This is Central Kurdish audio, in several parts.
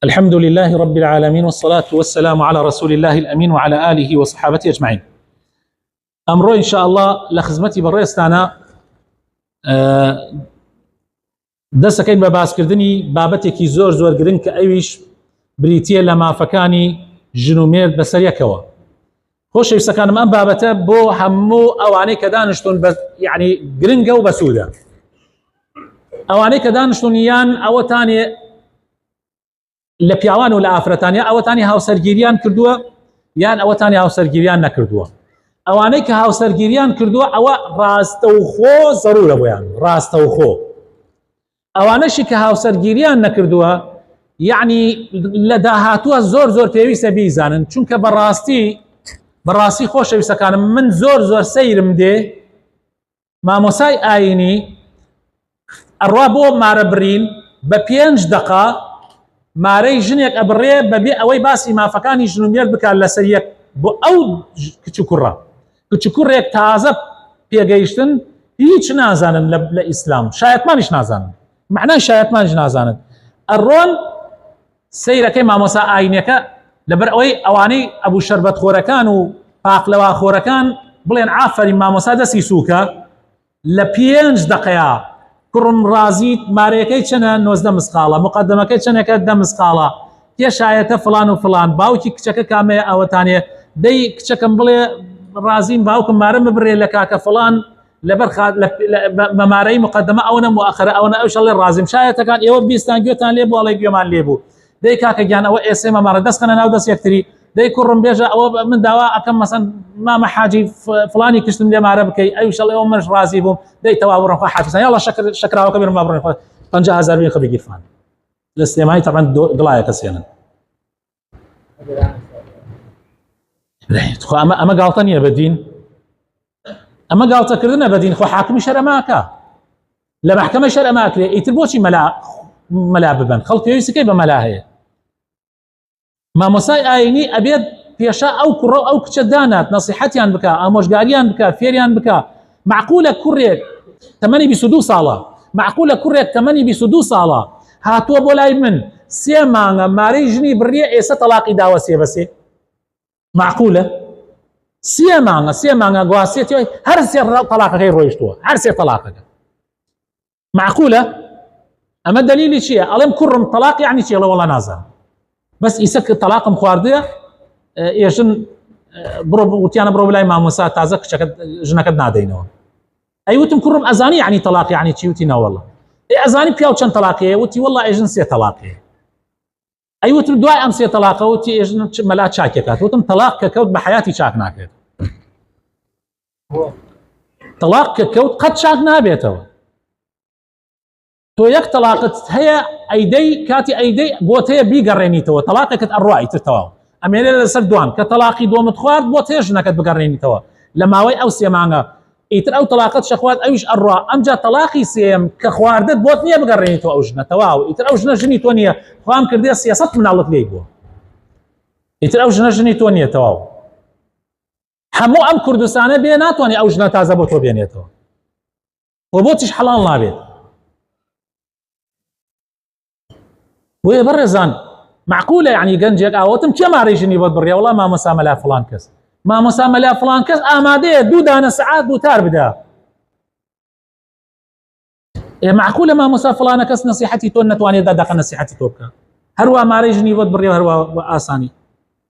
الحمد لله رب العالمين والصلاة والسلام على رسول الله الأمين وعلى آله وصحابته أجمعين. أمرو إن شاء الله لخزمتي بريستانا دەسەکەین بە باسکردنی بابەتێکی زۆر گرنگ کە ئەویش بریتیە لە مافەکانی ژن و مێرد بەسەر یەکەوە. خۆشەویستەکانم ئەم بابەتە بۆ هەموو ئەوانەی کە دانیشتون یعنی گرنگە و بەسوودە. ئەوانەی کە دانیشتون یان ئەوەتانێ لە پیاوان و لە ئافرەتان یا ئەوەتانی هاوسەرگیریان کردووە یان ئەوەتانی هاوسەرگیریان نەکردووە. ئەوانەی کە هاوسەرگیریان کردووە ئەوە ڕاستەوخۆ زەرورە بۆیان ڕاستەوخۆ. ئەوانەشی کە هاوسەرگیریان نەکردووە یعنی لە داهاتووە زۆر پێویستە بیزانن، چونکە بەڕاستی خۆشەویستەکانم من زۆر سەیرم دێ مامۆسای ئاینی ئەڕوا بۆ مارە برین بە 5 دقە مارەی ژنێک ئەبڕێ بەبێ ئەوەی باسی مافەکانی ژن و مێرد بکات لەسەر یەک بۆ ئەو کچ و کوڕێک تازە پێگەیشتن هیچ نازانن لە ئیسلام، شایەتمانیش نازانن، معنای شایەتمانیش نازانن. ئەڕۆن سەیرەکەی مامۆسا ئاینەکە لەبەر ئەوەی ئەوانەی ئەبوو شەربەت خۆرەکان و پاقلەوا خۆرەکان بڵێن ئافەرین مامۆسا دەستی سووکە لە 5 دقەیە کوڕم ڕازیت مارەیەکەی چەنە 19 مسقاڵە، مقدمەکەی چەندێکە 10 مسقاڵە، پێشایەتە فلان و فلان، باوکی کچەکە کامەیە ئەوەتانێ دەی کچەکەم بڵێ ڕازیم باوکم مارەم ببرێ لە کاکە فلان لەبەر بە مارەی مقدمە ئەوە مؤخرە ئەوە ئەوشەڵێ ڕازیم شایەتەکان ئێوە بیستان گوێتان لێ بۆڵێ گوێمان لێبوو دەی کاکە گیان ئەوە ئێسێمە مارە دەستخەنە ناو دەست یەکتری دەی کوڕم بێژە ئەوە من داوا ئەکەم مەسەن مامە حاجی فلانی کشتم لێ مارە بکەی ئەوشەڵ ئەوە منش ڕازی بووم دەی تەوا بڕۆ حافزان یاڵا شەکراوەکە بێنم با بڕۆین 50,000 بێن خەبی گیرفان لە سلێمانی تەبەن دڵایەکە سێنن. ئەمە گاڵتە نییە بەدین، ئەمە گاڵتەکردنە بەدین، خۆ حاکمی شەرەماکە لە مەحکەمە شەرەماکرێ ئیتر بۆچی مەلا ببن؟ خەڵک پێویستەکەی بە مەلا هەیە. مامۆسای ئاینی ئەبێت پێشە ئەو کوڕە ئەو کچە دانات نەسیحەتیان بکە، ئامۆژگاریان بکە، فێریان بکە. معقولە کوڕێک تەمەنی 22 ساڵە، معقولە کوڕێک تەمەنی 22 ساڵە هاتووە بۆ لای من 3 مانگە مارەی ژنی بڕیە ئێستا تەلاقی داوە سێ بەسێ؟ معقولە؟ 3 مانگە گواسێتی هەر 3 تەلاقەکەی ڕۆیشتووە، هەر 3 تەلاقەکە. معقولە؟ ئەمە دلیلی چییە؟ ئەڵێم کوڕم تەلاق یعنی چی؟ ئەڵێ وەڵا نازانم، بەس ئیسە تەلاقم خواردووە ئێژن وتیانە بڕۆ بلای مامۆسا تازە کچەکەت ژنەکەت نادەینەوە. ئەیوتم کوڕم ئەزانی یعنی تەلاق یعنی چی؟ وتی نەوەڵڵا. ئەزانی پیاو چەند تەلاقەیە؟ وتی وەڵڵا ئێژن 3 تەلاقەیە. ئەیوتم دوای ئەم 3 تەلاقە وتی ئێژن مەلا چاکێکات. وتم تەلاق کە کەوت بە حەیاتی چاک ناکرێت، تەلاق کە کەوت قەت چاک نابێتەوە. تۆ یەک تەلاقت هەیە ئەیدەی کاتی ئەیدەی بۆت هەیە بیگەڕێنیتەوە، تەلاقێکت ئەڕوا ئیتر تەواو ئەمێنێ لەسەر دوان کە تەلاقی دووەمت خوارد بۆت هەیە ژنەکەت بگەڕێنیتەوە لە ماوەی ئەو 3 مانگە ئیتر ئەو تەلاقت شەخوات ئەویش ئەڕوا. ئەمجا تەلاقی سێم کە خواردت بۆت نییە بگەڕێنیتەوە ئەو ژنە تەواو، ئیتر ئەو ژنە ژنی تۆ نییە، خوام کردێ 300 مناڵت لێی بووە، ئیتر ئەو ژنە ژنی تۆ نییە تەواو. هەموو ئەم کوردستانە بێ ناتوانێت ئەو ژنە تازە بۆ تۆ بێنێتەوە و بۆچیش حەڵال نابێت. وێ بەڕێزان معقولە یعنی گەنجێک ئاوەتم چێ مارەی ژنی بۆت بڕێ؟ وەڵا مامۆسا مەلا فڵان کەس، مامۆسا مەلا فڵان کەس ئامادەیە 2 دانە سەعات دووتار بدا. معقولە مامۆسا فڵانە کەس نەسیحەتی تۆ نەتوانێت دەقە نەسیحەتی تۆ بکە، هەروە مارەی ژنی بۆت بڕێ هەروە ئاسانی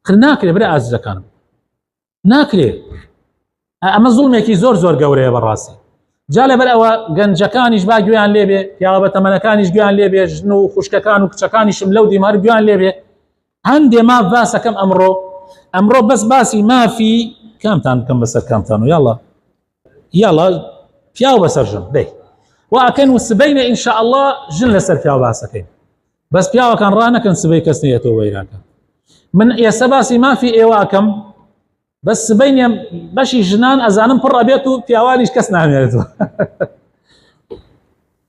خر ناکرێ. برێ ئازیزەکانم ناکرێ، ئەمە زوڵمێکی زۆر گەورەیە بەڕاستی. جا لەبەر ئەوە گەنجەکانیش با گوێیان لێبێ، پیاوە بە تەمەنەکانیش گوێیان لێبێ، ژن و خوشکەکان و کچەکانیشم لەو دیمار گوێیان لێبێ. هەندێ ماف باسەکەم ئەمڕۆ بەس باسی مافی کامتان بکەم بەسەر کامتان و یاڵا پیاو بەسەر ژن دەی واکەن و سبەینە ئینشاء الله ژن لەسەر پیاو باسەکەین، بەس پیاوەکان ڕانەکەن سبەی کەس نێتەوە وەیراکە. من ئێستا باسی مافی ئێواکەم بەس سبەینێ بەشی ژنان ئەزانم پڕ ئەبێت و پیاوانیش کەس نامێنێتەوە.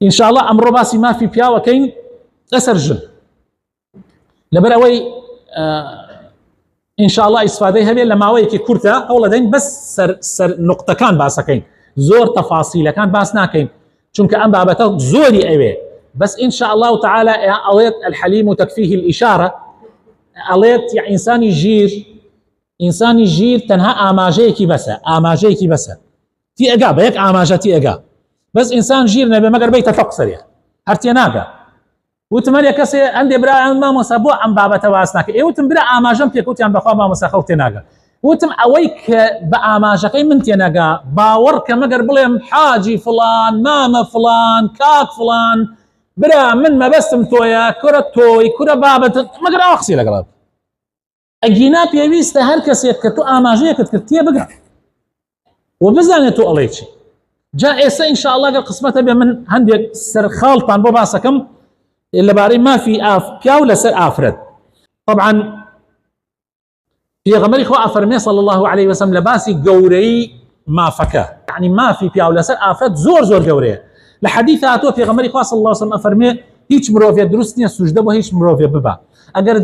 ئینشاء الله ئەمڕۆ باسی مافی پیاوەکەین لەسەر ژن، لەبەر ئەوەی ئینشاء الله ئیسفادەی هەبێت لە ماوەیەکی کورتە هەوڵ دەین بەس سەر نقطەکان باسەکەین، زۆر تەفاسیلەکان باس ناکەین، چونکە ئەم بابەتە زۆری ئەوێ بس إن شاء الله تعالى أڵێت الحليم تكفيه الإشارة أڵێت يعني إنساني جير تەنها ئاماژەیەکی بەسە تی ئەگا بە یەک ئاماژە تی ئەگا بەس ئینسان ژیر نەبێ مەگەر بەیتە فەق سەریە هەرتێ ناگا وتمەریە کەسێ ئەندێ برایان مامۆستا بۆ ئەم بابەتە واس ناکە ئێوتم برا ئاماژەم پێکوتیان بەخوا مامۆستا خەڵک تێناگا وتم ئەوەی کە بە ئاماژەکەی من تێنەگا باوەڕ کە مەگەر بڵێم حاجی فڵان مامە فڵان کاک فڵان برا من مەبەستم تۆیە کورە تۆی کورە بابەت مەگەر ئەوە قسەی لەگەڵا ئەگینا پێویستە هەر کەسێک کە تۆ ئاماژەیەکت کرد تێ بگە و بزانێت تۆ ئەڵێ چی جا ئێستا ئینشاءالله گەر قسمەتە بێ من هەندێک سەرخاڵتان بۆ باسەکەم لەبارەی مافی پیاو لەسەر ئافرەت طبعا پێغەمبەری خوا ئەفەرمێ صلی الله عليه وسلم لە باسی گەورەی مافەکە يعني مافی پیاو لەسەر ئافرەت زۆر گەورەیە لە حەدیث هاتووە پێغەمبەری خوا صلی الله عليه وسلم ئەفەرمێ هیچ مرۆڤێک دروست نییە سوژدە بۆ هیچ مرۆڤێ ببە ئەگەر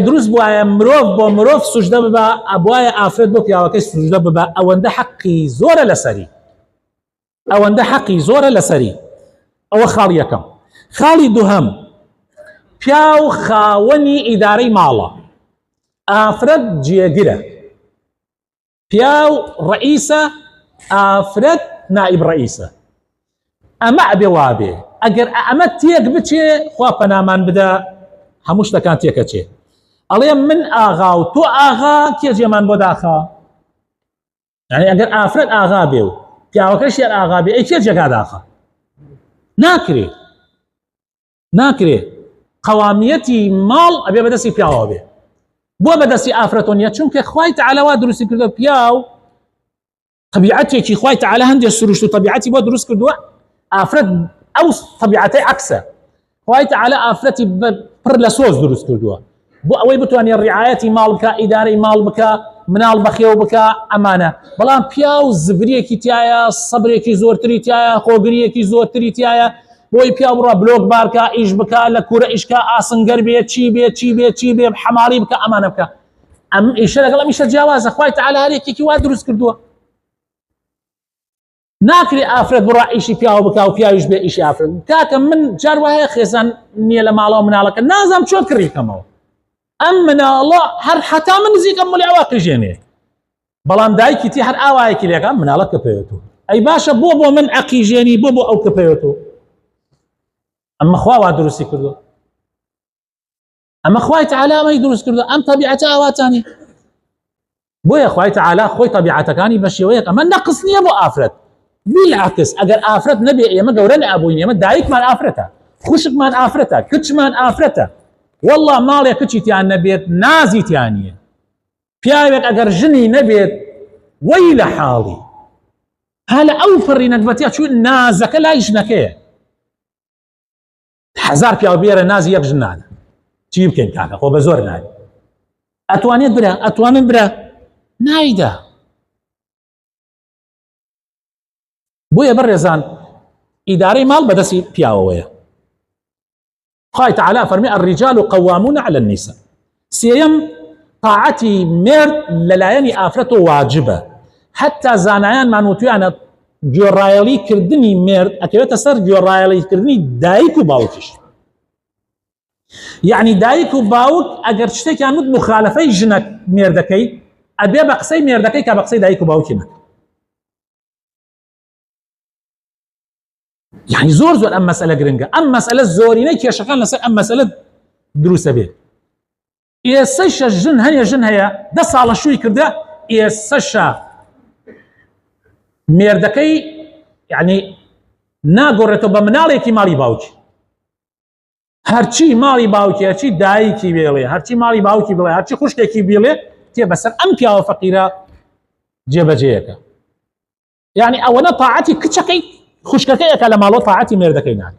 دروست بواە مرۆڤ بۆ مرۆڤ سوژدە ببە ئەبوایە ئافرەت بۆ پیاوەکەی سوژدە ببە ئەوەندە حەقی زۆرە لەسەری ئەوە خاڵی یەکەم خاڵی دووهەم پیاو خاوەنی ئیدارەی ماڵە ئافرەت جێگرە پیاو ڕئیسە ئافرەت نائب ڕئیسە ئەمە ئەبێ وابێ ئەگەر ئەمە تێک بچێ خوا پەنامان بدە هەموو شتەکان تێکەچێ ئەڵێ من ئاغا و تۆ ئاغا کێ جێمان بۆ داخا یعنی ئەگەر ئافرەت ئاغا بێ و پیاوەکەش یار ئاغا بێ ئەی کێ جێگا داخا ناکرێ قەوامیەتی ماڵ ئەبێ بەدەستی پیاوە بێ بۆ بەدەستی ئافرەتۆ نیە چونکە خوای تەعالی وا دروستی کردووە پیاو طبیعەتێکی خوای تەعالی هەندێک سروشت و طبیعەتی بۆ دروست کردووە ئافرەت ئەو طبیعەتەی عەکسە خوای تەعالی ئافرەتی پڕ لە سۆز دروست کردووە بۆ ئەوەی بتوانێت ڕیعایەتی ماڵ بکە ئیدارەی ماڵ بکە مناڵ بەخێو بکە ئەمانە بەڵام پیاو زبرێکی تایە سەبرێکی زۆرتری تایە خۆگریەکی زۆرتری تایە بۆی پیا بڕە بلۆک بارکە ئیش بکە لە کوورە ئیشکە ئاسنگەر بێت چی بێ حەماڵی بکە ئەمانە بکە ئەم ئیشە لەگەڵ ئیشە جیاوازە خوای تەعالی هەرێکێکی وا دروست کردووە ناکرێ ئافرەت بڕە ئیشی پیاو بکە و پیاویش بێ ئیشی ئافرەت کاکە من جار وایە خێزان نییە لە ماڵەوە مناڵەکە نازام چۆن کڕیکەمەوە ئەم مناڵە هەر حتا من نزیکەم مڵی ئەوا قژێنێ بەڵام دایکی تی هەر ئاوایەکی لێکە مناڵە کەپێتەوە ئەی باشە بۆ من عەقیژێنی بۆ ئەو کەپێتەوە ئەمە خوا وا دروستی کردو ئەمە خوای تەعالی ئەمەی دروست کردو ئەم طبیعەتە ئاواتانی بۆیە خوای تەعالی خۆی طبیعەتەکانی بە شێوەیەک ئەمە نەقص نییە بۆ ئافرەت بالعکس ئەگەر ئافرەت نەبێ ئێمە گەورە نەبووین ئێمە دایکمان ئافرەتە خوشکمان ئافرەتە کچمان ئافرەتە والله ماڵێک کچیتیان نەبێت نازیتیان نییە پیاوێک ئەگەر ژنی نەبێت وەی لە حاڵی هەلە ئەو فڕی نەکبەتیە چون نازەکە لای ژنەکەیە هزار پیاو بێرە نازی یەک ژن نادە چی بکەین کاکە خۆ بە زۆر نادی ئەتوانێت برا نایدا بۆیە بەڕێزان ئیدارەی ماڵ بەدەستی پیاوەوەیە خوای تەعالی فەرمی الرجال قوامون على النساء سێیەم طاعەتی مرد لەلایەنی ئافرەت واجبە حتا زانایانمان وتویانە گوێڕایەڵی کردنی مرد ئەکەوێتە سەر گوێڕایەڵی کردنی دایک و باوکیش یعنی دایک و باوک ئەگەر شتێکیان وت مخالفەی ژنە مێردەکەی ئەبێ بە قسەی مێردەکەی کە بە قسەی دایک و باوکی نەکە يعني زۆر ئەم مەسئلە گرنگە ئەم مەسئلە زۆرینەی کێشەکان لەسەر ئەم مەسئلە دروستە بێت ئێسەشە ژن هەنێ ژن هەیە 10 ساڵە شووی کردە ئێسەشە مێردەکەی یعنی ناگۆڕێتەوە بە مناڵێکی ماڵی باوکی هەرچی ماڵی باوکی هەرچی دایکی بێڵێ هەرچی ماڵی باوکی بڵێ هەرچی خوشکێکی بێڵێ تێ بەسەر ئەم پیاوە فەقیرە جێبەجێیەکە یعنی ئەوەنە تاعەتی کچەکەی خوشکەکەیەکە لە ماڵۆ تاعەتی مێردەکەی نان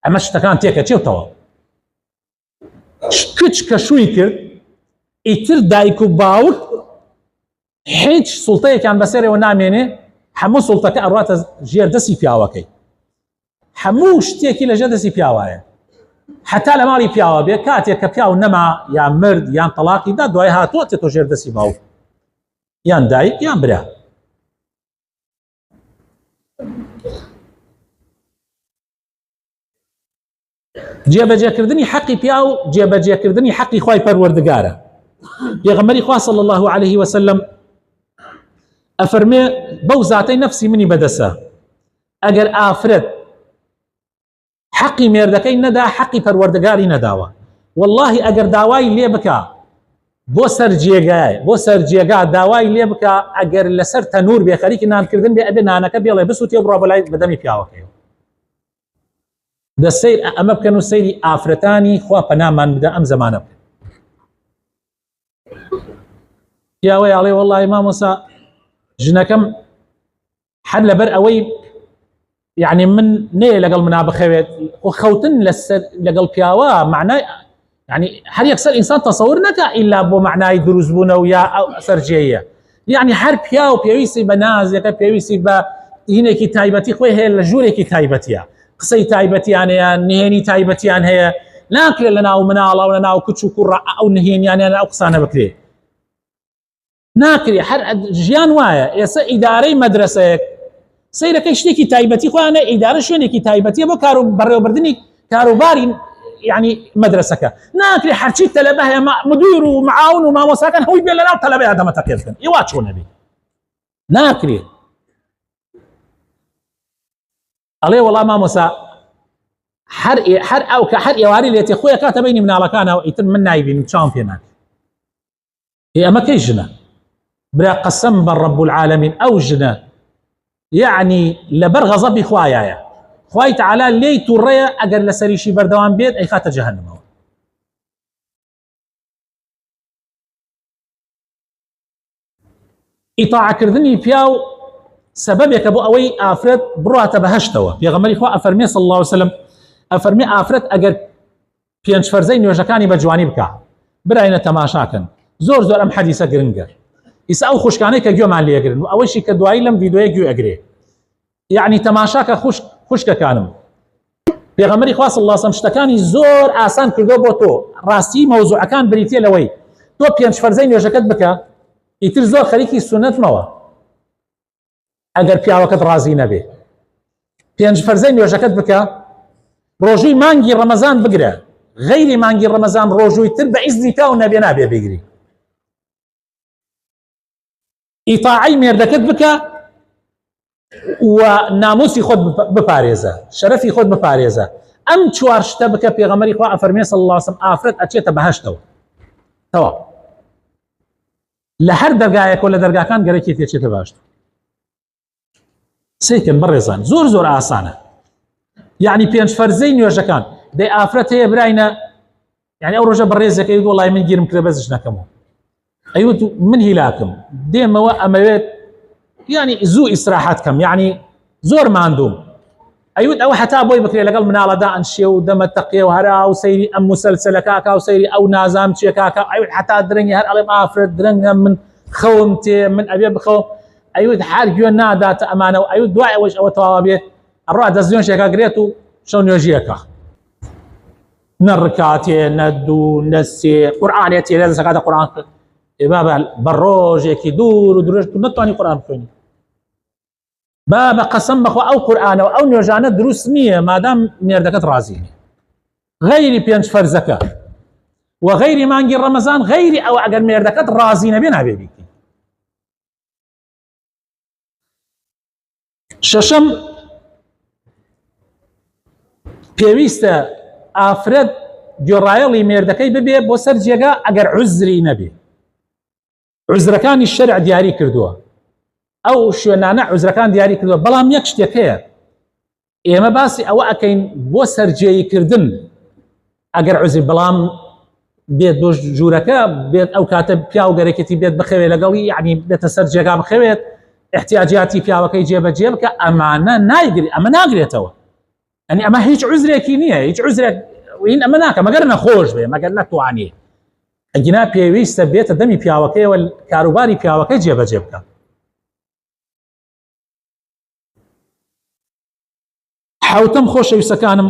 ئەمە شتەکان تێکەچێتەوە کچ کە شووی کرد ئیتر دایک و باوک هیچ سوڵتەیەکیان بەسەرەوە نامێنێ هەموو سوڵتەکە ئەڕاتە ژێر دەستی پیاوەکەی هەموو شتێکی لەژێر دەستی پیاوایە حتا لە ماڵی پیاوە بێ کاتێک کە پیاو نەما یان مرد یان تەلاقی دا دوای هاتووە تێتۆ ژێر دەستی باوک یان دایک یان برا جێبەجێکردنی حەقی پیا و جێبەجێکردنی حەقی خوای پەروەردگارە. پێغەمبەری خوا صلی الله عليه وسلم ئەفەرمێ بەو زاتەی نەفسی منی بەدەسە ئەگەر ئافرەت حەقی مێردەکەی نەدا حەقی پەروەردگاری نەداوە، واللهی ئەگەر داوای لێ بکە بۆ سەر جێگا داوای لێ بکە ئەگەر لەسەر تەنور بێ خەریکی نانکردن بێ ئەبێ نانەکە بێڵێ بسووتێ بڕۆ بەلای بەدەمی پیاوەکەیەوە. دەسەیر ئەمە بکەن و سەیری ئافرەتانی خوا پەنامان بدە ئەم زەمانە بکەن. پیاوەی ئاڵێ وەڵڵی مامۆسا ژنەکەم هەر لەبەر ئەوەی یعنی من نەیە لەگەڵ منا بخەوێت و خەوتن لەگەڵ پیاوە معنای يعني هر يكسر إنسان تصور نكا إلا بو معناي دروز بونا ويا أو سرجية يعني هر بياو بيويسي بناز يكا بيويسي با هنا كي تايبتي خوي هي الجوري كي تايبتيا قصي تايبتي يعني نهيني تايبتي يعني هي لكن لنا ومنالا ولنا وكتشو كرة أو نهين يعني أنا أقصانا بكري ناكري هر جيان وايا يسا إداري مدرسة سيرك اشتكي تايبتي خو أنا إدارة شوني كي تايبتي بو كارو بريو بردني كارو بارين يعني مدرسك ناكري حرشي تلبها مدير ومعاون وما وساكن هو يبي لنا تلبها هذا ما تقيلكن يواتشو نبي ناكري عليه والله ما موسى حر او كحر يواري اللي اخويا كاتبيني من على كان يتم من نايبين تشامبيونات هي ما كيجنا برا قسم بالرب العالمين او جنا يعني لبرغضب اخوايا خوای تعالی لی توڕەیە ئەگەر لە سەریشی بەردەوام بێت ئەی خاتە جەهەنەمەوە. ئیتاعکردنی پیا و سەبەبێکە بۆ ئەوەی ئافرەت بڕاتە بەهەشتەوە. پێغەمبەری خوا ئەفەرمێ صلی الله عليه وسلم ئەفەرمێ ئافرەت ئەگەر پێنج فەرزەی نوێژەکانی بە جوانی بکە براینە تەماشاکەن. زۆر ئەم حەدیسە گرنگە. ئیسا ئەو خوشکانەی کە گوێمان لێگرن و ئەوەشی کە دوایی لەم ڤیدیۆیە گوێ ئەگرێ يعني تەماشاکە خوشکەکانم. پێغەمبەری خوا صلی الله عليه وسلم شتەکانی زۆر ئاسان کردو بۆ تۆ ڕاستی مەوزوعەکان بریتێ لەوەی تۆ پێنج فەرزەی نوێژەکەت بکە ئیتر زۆر خەریکی سونەتمەوە ئەگەر پیاوەکەت ڕازی نەبێ. پێنج فەرزەی نوێژەکەت بکە ڕۆژووی مانگی ڕەمەزان بگرە غەیری مانگی ڕەمەزان ڕۆژووی تر بە ئیزنی تا و نەبێ نابێ بگری. ئیتاعی مێردەکەت بکە و ناموسی خۆت بپارێزە شەرەفی خۆت بپارێزە. ئەم چوار شتە بکە پێغەمبەری خوا ئەفەرمێ صلی الله عليه وسلم ئافرەت ئەچێتە بەهەشتەوە تەواو لە هەر دەرگایەک و لە دەرگاکان گەرەکی تێچێتە باشتر. سێکن بەڕێزان زۆر ئاسانە یعنی پێنج فەرزەی نوێژەکان دەی ئافرەت هەیە براینە یعنی ئەو ڕۆژە بەڕێزێک ئەیوت وەڵای من گیرم کرێ بەزش نەکەمەوە ئەیوت من هیلاکم دێمەوە ئەمەوێت يعني زوو ئیسراحەت کەم يعني زۆر ماندوم ئەیوت ئەوە حتا بۆی بکرێ لەگەڵ مناڵەدا ئەنشێ و دەمە تەقێ و هەرا و سەیری ئەم موسەلسەلەکاکە و سەیری ئەو نازام چێکاکە ئەیوت حتا درەنگی هەر ئەڵێم ئافرەت درەنگە من خەوم تێ من ئەبێ بخەوم ئەیوت هەر گوێ ناداتە ئەمانە و ئەیوت دوای ئەوەش ئەوە تەواو بێت ئەڕوا دەستێنشێکا گرێت و شەو نوێژیەکە نە ڕکاتێ نە دوو نە سێ قورئانێ تێرێ دەسەکاتە قورئان بابا بە ڕۆژێکی دوور و درێژ تو نەتوانی قورئان بخوێنی بابا قسم بخوا ئەو قورئانە و ئەو نوێژانە دروست نییە مادام مێردەکەت ڕازی نیە غەیری پێنج فەرزەکە و غەیری مانگی ڕەمەزان غەیری ئەو ئەگەر مێردەکەت ڕازی نەبێ نابێ بیکەی. شەشەم پێویستە ئافرەت گوێڕایەڵی مێردەکەی ببێ بۆ سەر جێگا ئەگەر عوزری نەبێ. عوزرەکانی شەرع دیاری کردووە ئەو شوێنانە عوزرەکان دیاری کردووە بەڵام یەک شتێک هەیە ئێمە باسی ئەوە ئەکەین بۆ سەرجێیکردن ئەگەر عوزری بەڵام بێت بۆ ژوورەکە بێت ئەو کاتە پیا و گەرەکەتی بێت بخەوێت لەگەڵی یعنی بێتە سەر جێگا بخەوێت احتیاجاتی پیاوەکەی جێبەجێ بکە ئەمانە نایگری ئەمە ناگرێتەوە ئەنی ئەمە هیچ عوزرێکی نییە هیچ عوزرێک وین ئەمە ناکە مەگەر نەخۆش بێ مەگەر نەتوانێ ئەگینا پێویستە بێتە دەمی پیاوەکەیەوە کاروباری پیاوەکەی جێبەجێ بکە. حوتم خۆشەویستەکانم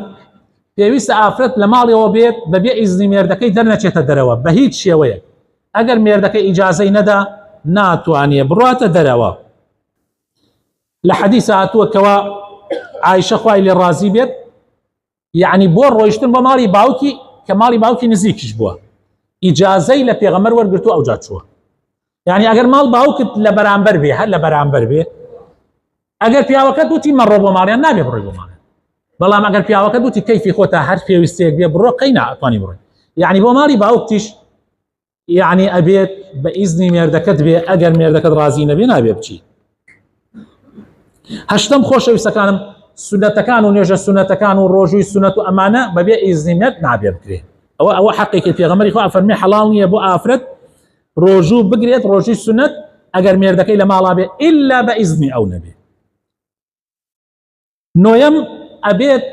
پێویستە ئافرەت لە ماڵیەوە بێت بەبێ ئیزنی مێردەکەی دەرنەچێتە دەرەوە بە هیچ شێوەیە ئەگەر مێردەکەی ئیجازەی نەدا ناتوانێ بڕاتە دەرەوە. لە حەدیث هاتووە کەوا عایشە خوای لێ ڕازی بێت يعني بۆ ڕۆیشتن بۆ ماڵی باوکی کە ماڵی باوکی نزیکیش بووە ئیجازەی لە پێغەمبەر وەرگرتو ئەو جا چووە. يعني ئەگەر ماڵ باوکت لە بەرامبەر بێ هەر لە بەرامبەر بێ ئەگەر پیاوەکە دوتی مەڕۆ بۆ ماڵیان نابێ بڕۆی بۆ ماڵیان، بەڵام ئەگەر پیاوەکە دوتی کەیفی خۆتە هەر پێویستەیەک بێ بڕۆ قەی ناتوانی بڕۆی. يعني بۆ ماڵی باوکتیش يعني ئەبێت بە ئیزنی مێردەکەت بێ، ئەگەر مێردەکەت ڕازی نەبێ نابێ بچی. هەشتم خۆشەویستەکانم سونەتەکان و نوێژە سونەتەکان و ڕۆژووی سونەت و ئەمانە بەبێ ئیزنی مێرد نابێ بکرێ. ئەوە حەقێکی پێغەمبەری خوا فەرمێ حەڵاڵ نییە بۆ ئافرەت ڕۆژوو بگرێت ڕۆژووی سونەت ئەگەر مێردەکەی لە ماڵا بێ ئیلا بە ئیزنی ئەو نەبێ. نۆیەم ئەبێت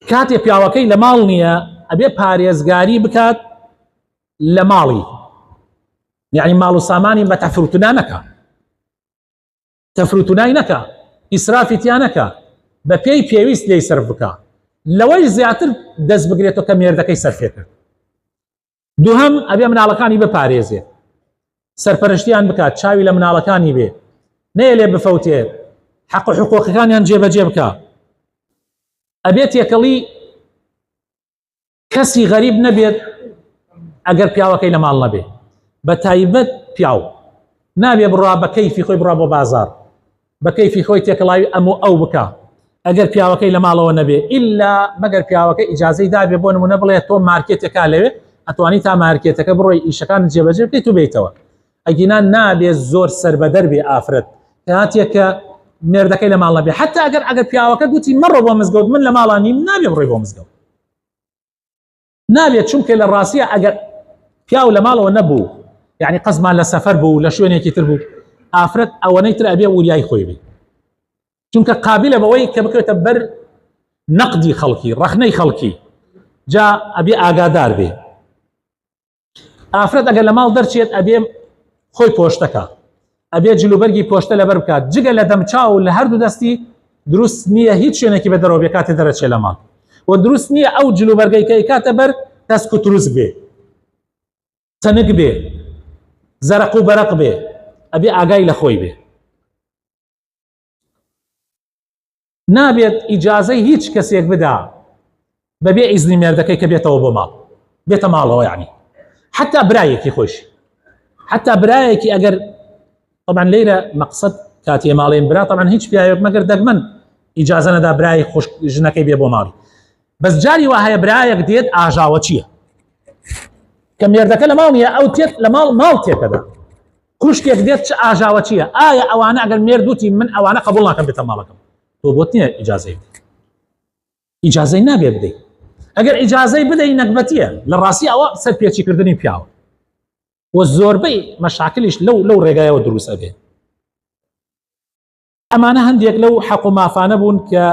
کاتێ پیاوەکەی لە ماڵ نییە ئەبێ پارێزگاری بکات لە ماڵی، یعنی ماڵ و سامانی بە تەفروتنا نەکە، تەفروتنای نەکە، ئیسرافی تیا نەکە، بە پێی پێویست لێی سەرف بکە، لەوەی زیاتر دەست بگرێتەوە کە مێردەکەی سەرفێ کرد. دووهەم ئەبێ مناڵەکانی بپارێزێ، سەرپەرشتیان بکات، چاوی لە مناڵەکانی بێ، نەیە لێ بفەوتێ، حەق و حقوقەکانیان جێبەجێ بکە. ئەبێت یەکەڵی کەسی غەریب نەبێت ئەگەر پیاوەکەی لە ماڵ نەبێ، بە تایبەت پیاو نابێ بڕوا بە کەیفی خۆی بڕوا بۆ بازار، بە کەیفی خۆی تێکەڵاوی ئەم و ئەو بکە ئەگەر پیاوەکەی لە ماڵەوە نەبێ، ئیلا مەگەر پیاوەکە ئیجازەی دابێ بۆ نمونە بڵێ تۆ مارکێتێکا لەوێ ئەتوانی تا مارکێتەکە بڕۆی ئیشەکان جێبەجێ بکەیت و بێیتەوە. ئەگینا نابێ زۆر سەربەدەر بێ ئافرەت کاتێکە مێردەکەی لە ماڵ نەبێ، حتا ئەگەر پیاوەکە دوتی مەڕۆ بۆ مزگەوت من لە ماڵان نیم نابێ بڕۆی بۆ مزگەوت، نابێت، چونکە لە ڕاستیە ئەگەر پیاو لە ماڵەوە نەبوو یعنی قەزمان لە سەفەر بوو لە شوێنێکی تر بوو ئافرەت ئەوەنەی تر ئەبێ وریای خۆی بێ، چونکە قابلە بەوەی کە بکەوێتە بەر نەقدی خەڵکی ڕەخنەی خەڵکی، جا ئەبێ ئاگادار بێ. ئافرەت ئەگەر لە ماڵ دەرچێت ئەبێ خۆی پۆشتەکە، ئەبێ جلوبەرگی پۆشتە لەبەر بکات، جگە لە دەمچاو لە هەردوو دەستی دروست نییە هیچ شوێنێکی بە دەرەوە بێ کاتێ دەرەچێت لە ماڵ، و دروست نییە ئەو جلوبەرگەی کە کاتە بەر دەست و تروس بێ، تەنک بێ، زەرق و بەرق بێ، ئەبێ ئاگای لە خۆی بێ. نابێت ئیجازەی هیچ کەسێک بدا بەبێ ئیزنی مێردەکەی کە بێتەوە بۆ ماڵ، بێتە ماڵەوە، یعنی حتا برایەکی خۆش، حتا برایەکی ئەگەر طبعا لێرە مەقسەد کاتی ماڵێن برا طبعا هیچ پیاوێک مەگەر دەگمەن ئیجازە نەدا برای خۆش ژنەکەی بێ بۆ ماڵی، بەس جاری وا هەیە برایەک دێت ئاژاوە چییە کە مێردەکە لە ماڵ نیە ئەو تێت لە ماڵ تێکەدا کوشتێک دێت چ ئاژاوە چییە؟ ئایا ئەوانە ئەگەر مێردوتی من ئەوانە قبول ناکەم بێتە ماڵەکەم، تۆ بۆت نییە ئیجازەی بدەیت، ئیجازەی نابێ بدەیت، ئەگەر ئیجازەی بدەی نەکبەتیە، لە ڕاستی ئەوە سەر پێچیکردنی پیاوە و زۆربەی مەشاکلیش لەو ڕێگایەوە دروست ئەبێ. ئەمانە هەندێک لەو حەق و مافانە بوون کە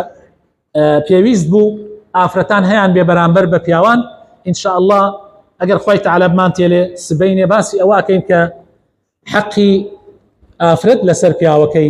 پێویست بوو ئافرەتان هەیان بێ بەرامبەر بە پیاوان. ئینشاء الله ئەگەر خوای تەعالی بمان تێلێ سبەینێ باسی ئەوە ئەکەین کە حەقی ئافرەت لەسەر پیاوەکەی